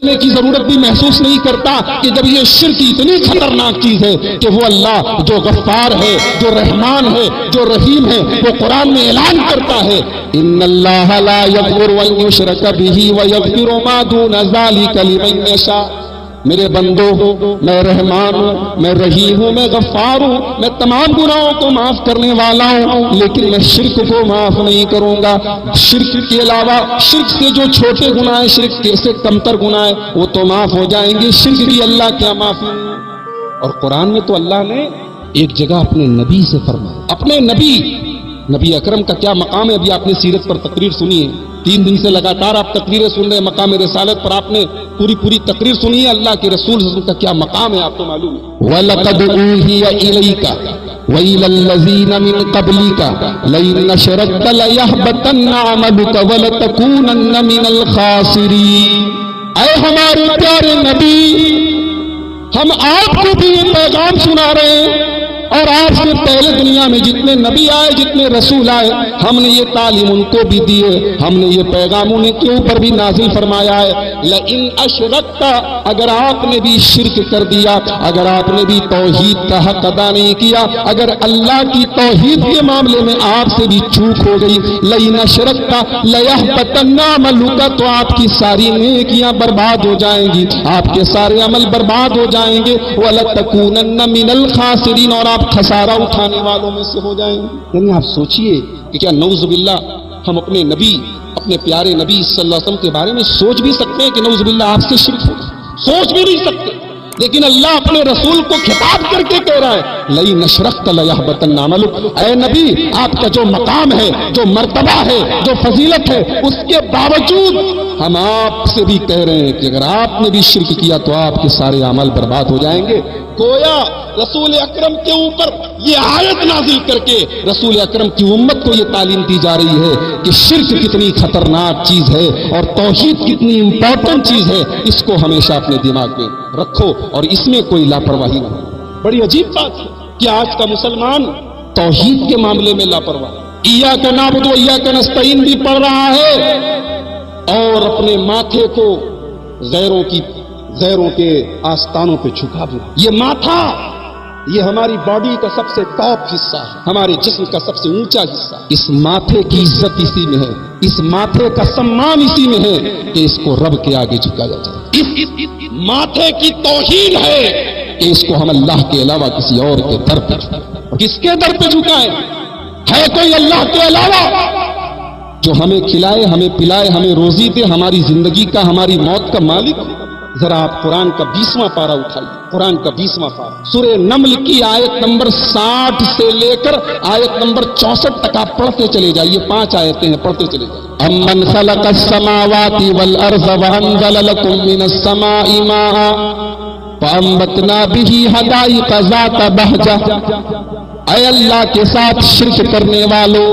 کی ضرورت بھی محسوس نہیں کرتا کہ جب یہ شرک اتنی خطرناک چیز ہے کہ وہ اللہ جو غفار ہے، جو رحمان ہے، جو رحیم ہے، وہ قرآن میں اعلان کرتا ہے ان اللہ لا یغفر ان یشرک بہ ویغفر ما دون ذلک لمن یشاء۔ میرے بندو، میں رحمان ہوں، میں رحیم ہوں، میں غفار ہوں، میں تمام گناہوں کو معاف کرنے والا ہوں، لیکن میں شرک کو معاف نہیں کروں گا۔ شرک کے علاوہ شرک سے جو چھوٹے گناہ ہیں، شرک سے کمتر گناہ ہیں، وہ تو معاف ہو جائیں گے، شرک کی اللہ کیا معافی ہے۔ اور قرآن میں تو اللہ نے ایک جگہ اپنے نبی سے فرمایا، اپنے نبی اکرم کا کیا مقام ہے۔ ابھی آپ نے سیرت پر تقریر سنی ہے، 3 دن سے لگاتار آپ تقریریں سن رہے ہیں، مقام رسالت پر آپ نے پوری تقریر سنی ہے۔ اللہ کے رسول صلی اللہ علیہ وسلم کا کیا مقام ہے آپ کو معلوم ہے۔ وَلَقَدْ أُوحِيَ إِلَيْكَ وَإِلَى الَّذِينَ مِن قَبْلِكَ لَئِنْ أَشْرَكْتَ لَيَحْبَطَنَّ عَمَلُكَ وَلَتَكُونَنَّ مِنَ الْخَاسِرِينَ۔ اے ہمارے پیارے نبی، ہم آپ کو بھی یہ پیغام سنا رہے ہیں، اور آپ سے پہلے دنیا میں جتنے نبی آئے، جتنے رسول آئے، ہم نے یہ تعلیم ان کو بھی دی ہے، ہم نے یہ پیغام ان کے اوپر بھی نازل فرمایا ہے۔ لئن اشرکت، اگر آپ نے بھی شرک کر دیا، اگر آپ نے بھی توحید کا حق ادا نہیں کیا، اگر اللہ کی توحید کے معاملے میں آپ سے بھی چوک ہو گئی، لئن اشرکت لیحبطن عملک، تو آپ کی ساری نیکیاں برباد ہو جائیں گی، آپ کے سارے عمل برباد ہو جائیں گے، ولتکونن من الخاسرین، اور آپ خسارہ اٹھانے والوں میں سے ہو جائیں گے۔ یعنی آپ سوچئے کہ کیا نعوذ باللہ ہم اپنے نبی، اپنے پیارے نبی صلی اللہ علیہ وسلم کے بارے میں سوچ بھی سکتے ہیں کہ نعوذ باللہ آپ سے شرک ہوگا؟ سوچ بھی نہیں سکتے، لیکن اللہ اپنے رسول کو خطاب کر کے کہہ رہا ہے لئن اشرکت لیحبطن عملک۔ اے نبی، آپ کا جو مقام ہے، جو مرتبہ ہے، جو فضیلت ہے، اس کے باوجود ہم آپ سے بھی کہہ رہے ہیں کہ اگر آپ نے بھی شرک کیا تو آپ کے سارے عمل برباد ہو جائیں گے۔ گویا رسول اکرم کے اوپر یہ آیت نازل کر کے رسول اکرم کی امت کو یہ تعلیم دی جا رہی ہے کہ شرک کتنی خطرناک چیز ہے اور توحید کتنی امپورٹنٹ چیز ہے، اس کو ہمیشہ اپنے دماغ میں رکھو اور اس میں کوئی لاپرواہی نہ ہو۔ بڑی عجیب بات ہے کہ آج کا مسلمان توحید کے معاملے میں لاپرواہ، ایاک نعبد و ایاک نستعین بھی پڑھ رہا ہے اور اپنے ماتھے کو غیروں کے آستانوں پہ جھکا دیا۔ یہ ماتھا، یہ ہماری باڈی کا سب سے ٹاپ حصہ ہے، ہمارے جسم کا سب سے اونچا حصہ۔ اس ماتھے کی عزت اسی میں ہے، اس ماتھے کا سمان اسی میں ہے کہ اس کو رب کے آگے جھکایا جائے۔ اس ماتھے کی توہین ہے کہ اس کو ہم اللہ کے علاوہ کسی اور کے در پہ جھکائیں۔ کس کے در پہ جھکائیں؟ ہے کوئی اللہ کے علاوہ جو ہمیں کھلائے، ہمیں پلائے، ہمیں روزی دے، ہماری زندگی کا، ہماری موت کا مالک؟ ذرا آپ قرآن کا 20واں پارہ اٹھائیے، قرآن کا 20واں پارہ، سورہ نمل کی آیت نمبر 60 سے لے کر آیت نمبر 64 تک آپ پڑھتے چلے جائیے، 5 آیتیں ہیں، پڑھتے چلے جائیے۔ امن خلق السماوات والارض وانزل لكم من السماء ماء فانبتنا به حدائق ذات بہجہ۔ اے اللہ کے ساتھ شرک کرنے والوں،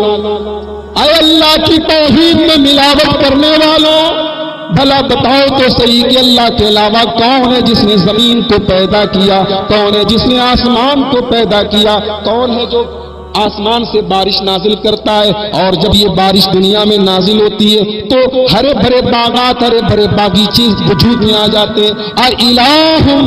اے اللہ کی توحید میں ملاوٹ کرنے والوں، بھلا بتاؤ تو صحیح کہ اللہ کے علاوہ کون ہے جس نے زمین کو پیدا کیا؟ کون ہے جس نے آسمان کو پیدا کیا؟ کون ہے جو آسمان سے بارش نازل کرتا ہے اور جب یہ بارش دنیا میں نازل ہوتی ہے تو ہرے بھرے باغات، ہرے بھرے باغیچے وجود میں آ جاتے ہیں۔ الہ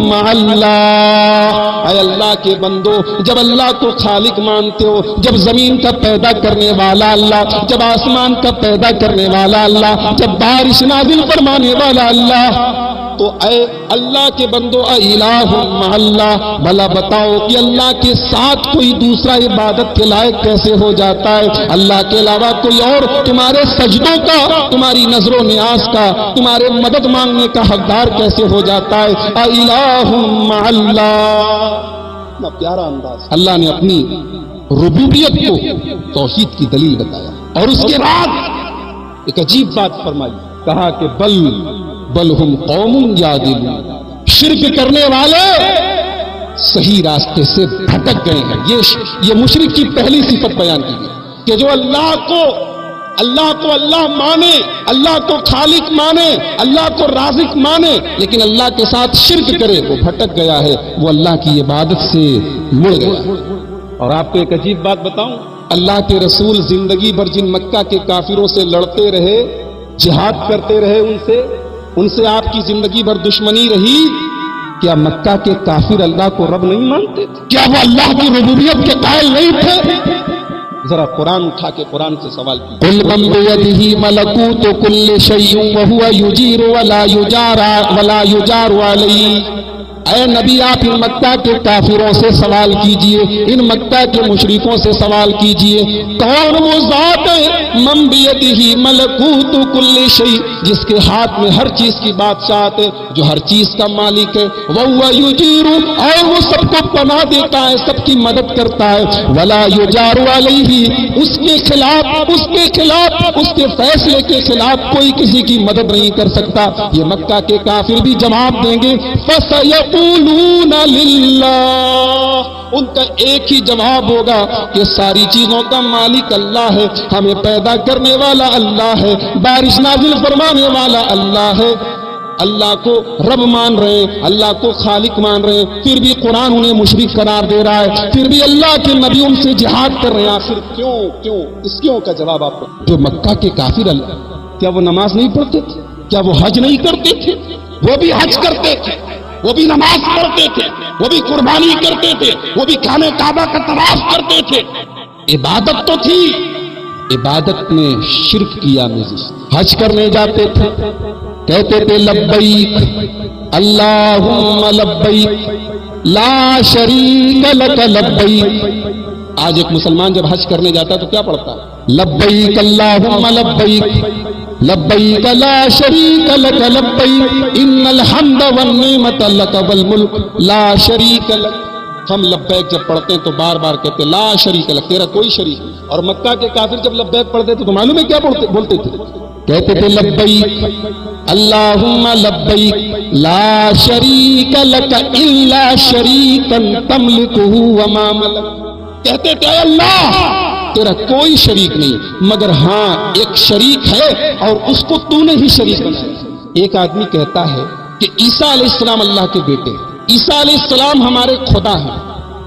مع اللہ، اے اللہ کے بندو، جب اللہ کو خالق مانتے ہو، جب زمین کا پیدا کرنے والا اللہ، جب آسمان کا پیدا کرنے والا اللہ، جب بارش نازل فرمانے والا اللہ، تو اے اللہ کے بندو، الہ مع اللہ، بھلا بتاؤ کہ اللہ کے ساتھ کوئی دوسرا عبادت کے لائق کیسے ہو جاتا ہے؟ اللہ کے علاوہ کوئی اور تمہارے سجدوں کا، تمہاری نظر و نیاز کا، تمہارے مدد مانگنے کا حقدار کیسے ہو جاتا ہے؟ الہ مع اللہ۔ اتنا پیارا انداز، اللہ نے اپنی ربوبیت کو توحید کی دلیل بتایا، اور اس کے بعد ایک عجیب بات فرمائی، کہا کہ بل ہم قوم یعدلون، شرک کرنے والے صحیح راستے سے بھٹک گئے ہیں۔ یہ مشرک کی پہلی صفت بیان کی گئی کہ جو اللہ کو اللہ مانے، اللہ کو خالق مانے، اللہ کو رازق مانے، لیکن اللہ کے ساتھ شرک کرے، وہ بھٹک گیا ہے، وہ اللہ کی عبادت سے مڑ گیا۔ اور آپ کو ایک عجیب بات بتاؤں، اللہ کے رسول زندگی بھر جن مکہ کے کافروں سے لڑتے رہے، جہاد کرتے رہے ان سے، ان سے آپ کی زندگی بھر دشمنی رہی. کیا مکہ کے کافر اللہ کو رب نہیں مانتے تھے؟ کیا وہ اللہ کی ربوبیت کے قائل نہیں تھے؟ ذرا قرآن اٹھا کے قرآن سے سوال کیجیے. قل من بیدہ ملکوت کل شیء وہو یجیر ولا یجار علیہ. اے نبی آپ ان مکہ کے کافروں سے سوال کیجئے، ان مکہ کے مشرکوں سے سوال کیجئے، کون وہ ذات ہے من بیدہ ملکوت کل شیء، جس کے ہاتھ میں ہر چیز کی بادشاہت ہے، جو ہر چیز کا مالک ہے، وہو یجیر، اور وہ سب کو پناہ دیتا ہے، سب کی مدد کرتا ہے، ولا یجار علیہ، اس کے خلاف اس کے فیصلے کے خلاف کوئی کسی کی مدد نہیں کر سکتا. یہ مکہ کے کافر بھی جواب دیں گے فَسَيَقُولُونَ لِلَّهِ، ان کا ایک ہی جواب ہوگا کہ ساری چیزوں کا مالک اللہ ہے، ہمیں پیدا کرنے والا اللہ ہے، بارش نازل فرمانے والا اللہ ہے. اللہ کو رب مان رہے ہیں، اللہ کو خالق مان رہے ہیں، پھر بھی قرآن انہیں مشرک قرار دے رہا ہے، پھر بھی اللہ کے نبی ان سے جہاد کر رہے ہیں. آخر کیوں اس کیوں کا جواب آپ کو. جو مکہ کے کافر کیا وہ نماز نہیں پڑھتے تھے؟ کیا وہ حج نہیں کرتے تھے؟ وہ بھی حج کرتے تھے، وہ بھی نماز پڑھتے تھے، وہ بھی قربانی کرتے تھے، وہ بھی خانہ کعبہ کا طواف کرتے تھے. عبادت تو تھی، عبادت میں شرک کیا. حج کرنے جاتے تھے، کہتے تھے لبیک اللہم لبیک لا شریک لک لبیک. آج ایک مسلمان جب حج کرنے جاتا ہے تو کیا پڑھتا ہے؟ لبیک اللہم لبیک لبیک لا شریک لک لبیک ان الحمد والنعمت لک والملک لا شریک لک. ہم لبیک جب پڑھتے ہیں تو بار بار کہتے لا شریک لک، تیرا کوئی شریک نہیں. اور مکہ کے کافر جب لبیک پڑھتے تھے تو معلوم ہے کیا بولتے تھے؟ کہتے تھے لبیک اللہم لبیک لا شریک لک الا شریکا تملکہ وما ملک. کہتے تھے اللہ تیرا کوئی شریک نہیں مگر ہاں ایک شریک ہے اور اس کو تو نے ہی شریک بنایا. ایک آدمی کہتا ہے کہ عیسیٰ علیہ السلام اللہ کے بیٹے، عیسیٰ علیہ السلام ہمارے خدا ہیں،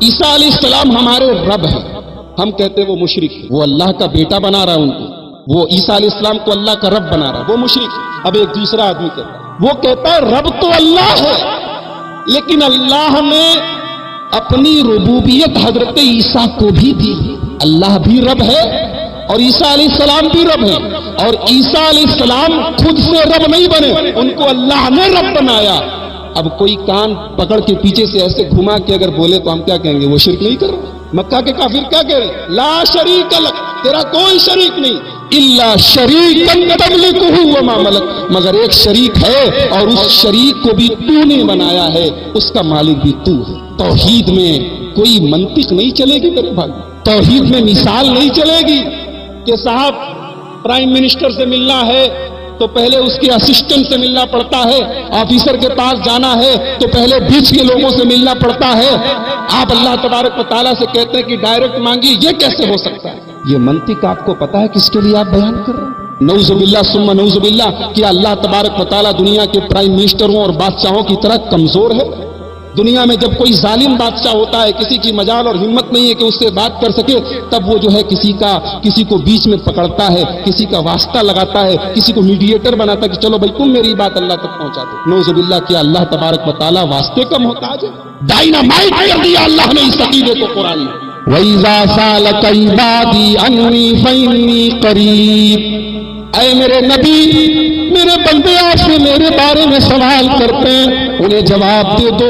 عیسیٰ علیہ السلام ہمارے رب ہیں. ہم کہتے ہیں وہ مشرک ہے، وہ اللہ کا بیٹا بنا رہا ہے ان کو، وہ عیسیٰ علیہ السلام کو اللہ کا رب بنا رہا ہے، وہ مشرک ہے. اب ایک دوسرا آدمی کہتا ہے، وہ کہتا ہے رب تو اللہ ہے لیکن اللہ نے اپنی ربوبیت حضرت عیسیٰ کو بھی دی. اللہ بھی رب ہے اور عیسیٰ علیہ السلام بھی رب ہے، اور عیسیٰ علیہ السلام خود سے رب نہیں بنے، ان کو اللہ نے رب بنایا. اب کوئی کان پکڑ کے پیچھے سے ایسے گھما کے اگر بولے تو ہم کیا کہیں گے؟ وہ شرک نہیں کر رہے. مکہ کے کافر کیا کہہ رہے؟ لا شریک لک، تیرا کوئی شریک نہیں، الا شریکا تملکہ وما ملک، مگر ایک شریک ہے اور اس شریک کو بھی تو نے بنایا ہے، اس کا مالک بھی تو ہے. توحید میں کوئی منطق نہیں چلے گی میرے بھائی، توحید میں مثال نہیں چلے گی کہ صاحب پرائم منسٹر سے ملنا ہے تو پہلے اس کے اسسٹنٹ سے ملنا پڑتا ہے، آفیسر کے پاس جانا ہے تو پہلے بیچ کے لوگوں سے ملنا پڑتا ہے. آپ اللہ تبارک و تعالیٰ سے کہتے ہیں کہ ڈائریکٹ مانگی، یہ کیسے ہو سکتا ہے؟ یہ منطق آپ کو پتا ہے کس کے لیے آپ بیان کر رہے ہیں؟ نعوذ باللہ ثم نعوذ باللہ. کیا اللہ تبارک و تعالیٰ دنیا کے پرائم منسٹروں اور بادشاہوں کی طرح کمزور ہے؟ دنیا میں جب کوئی ظالم بادشاہ ہوتا ہے، کسی کی مجال اور ہمت نہیں ہے کہ اس سے بات کر سکے، تب وہ جو ہے کسی کو بیچ میں پکڑتا ہے، کسی کا واسطہ لگاتا ہے، کسی کو میڈیٹر بناتا ہے کہ چلو بھائی تم میری بات اللہ تک پہنچا دو. نعوذ باللہ. کیا اللہ تبارک و تعالیٰ واسطے کا محتاج ہے؟ ڈائنامائٹ کر دیا اللہ نے اس عقیدے کو قرآن میں. وَإِذَا سَأَلَكَ عِبَادِي عَنِّي فَإِنِّي قَرِيبٌ. اے میرے نبی، میرے بندے آپ سے میرے بارے میں سوال کرتے ہیں، انہیں جواب دے دو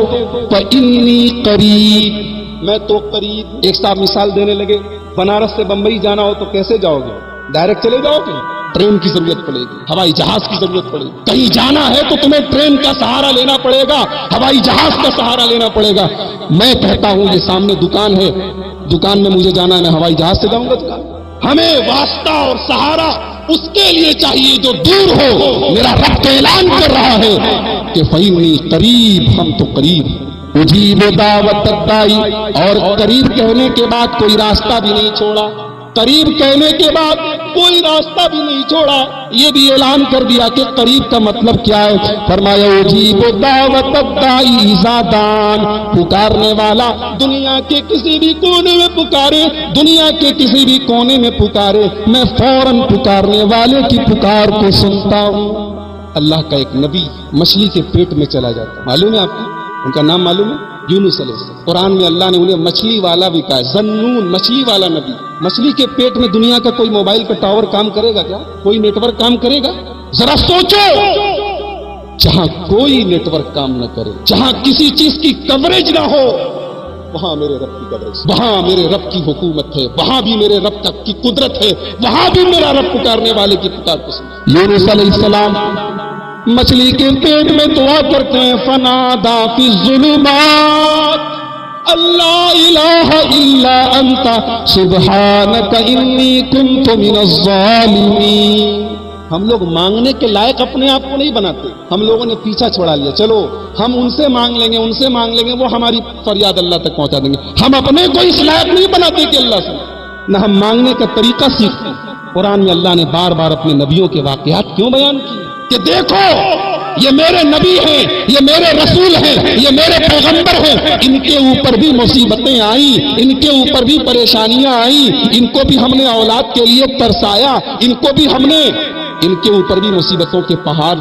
فَإِنِّي قَرِيبٌ، میں تو قریب. ایک صاحب مثال دینے لگے، بنارس سے بمبئی جانا ہو تو کیسے جاؤ گے؟ ڈائریکٹ چلے جاؤ گے؟ ٹرین کی ضرورت پڑے گی، ہوائی جہاز کی ضرورت پڑے گی. کہیں جانا ہے تو تمہیں ٹرین کا سہارا لینا پڑے گا، ہوائی جہاز کا سہارا لینا پڑے گا. میں کہتا ہوں یہ سامنے دکان ہے، دکان میں مجھے جانا ہے، میں ہوائی جہاز سے جاؤں گا دکان. ہمیں واسطہ اور سہارا اس کے لیے چاہیے جو دور ہو. میرا رب تو اعلان کر رہا ہے کہ فَإِنِّي قریب، ہم تو قریب. اجیب دعوت الداعی، اور قریب کہنے کے بعد کوئی راستہ بھی نہیں چھوڑا، قریب کہنے کے بعد کوئی راستہ بھی نہیں چھوڑا. یہ بھی اعلان کر دیا کہ قریب کا مطلب کیا ہے. فرمایا اجیب دعوت الداعی اذا دعان، پکارنے والا دنیا کے کسی بھی کونے میں پکارے، دنیا کے کسی بھی کونے میں پکارے، میں فوراً پکارنے والے کی پکار کو سنتا ہوں. اللہ کا ایک نبی مچھلی کے پیٹ میں چلا جاتا، معلوم ہے آپ کو ان کا نام معلوم ہے؟ یونس علیہ السلام۔ قرآن میں اللہ نے انہیں مچھلی والا بھی کہا، ذنون، مچھلی والا نبی۔ مچھلی کے پیٹ میں دنیا کا کوئی موبائل کا ٹاور کام کرے گا کیا؟ کوئی نیٹ ورک کام کرے گا؟ ذرا سوچو، جہاں کوئی نیٹ ورک کام نہ کرے، جہاں کسی چیز کی کوریج نہ ہو، وہاں میرے رب کی کوریج، وہاں میرے رب کی حکومت ہے، وہاں بھی میرے رب کی قدرت ہے، وہاں بھی میرا رب پکارنے والے کی پکار کو سن۔ یونس علیہ السلام مچھلی کے پیٹ میں دعا کرتے ہیں، فنادا فی الظلمات اللہ الہ الا انت سبحانک انی کنت من الظالمین۔ ہم لوگ مانگنے کے لائق اپنے آپ کو نہیں بناتے، ہم لوگوں نے پیچھا چھوڑا لیا، چلو ہم ان سے مانگ لیں گے، ان سے مانگ لیں گے، وہ ہماری فریاد اللہ تک پہنچا دیں گے۔ ہم اپنے کو اس لائق نہیں بناتے کہ اللہ سے، نہ ہم مانگنے کا طریقہ سیکھتے۔ قرآن میں اللہ نے بار بار اپنے نبیوں کے واقعات کیوں بیان کیے کہ دیکھو یہ میرے نبی ہیں، یہ میرے رسول ہیں، یہ میرے پیغمبر ہیں، ان کے اوپر بھی مصیبتیں آئیں، ان کے اوپر بھی پریشانیاں آئیں، ان کو بھی ہم نے اولاد کے لیے ترسایا، ان کو بھی ہم نے، ان کے اوپر بھی مصیبتوں کے پہاڑ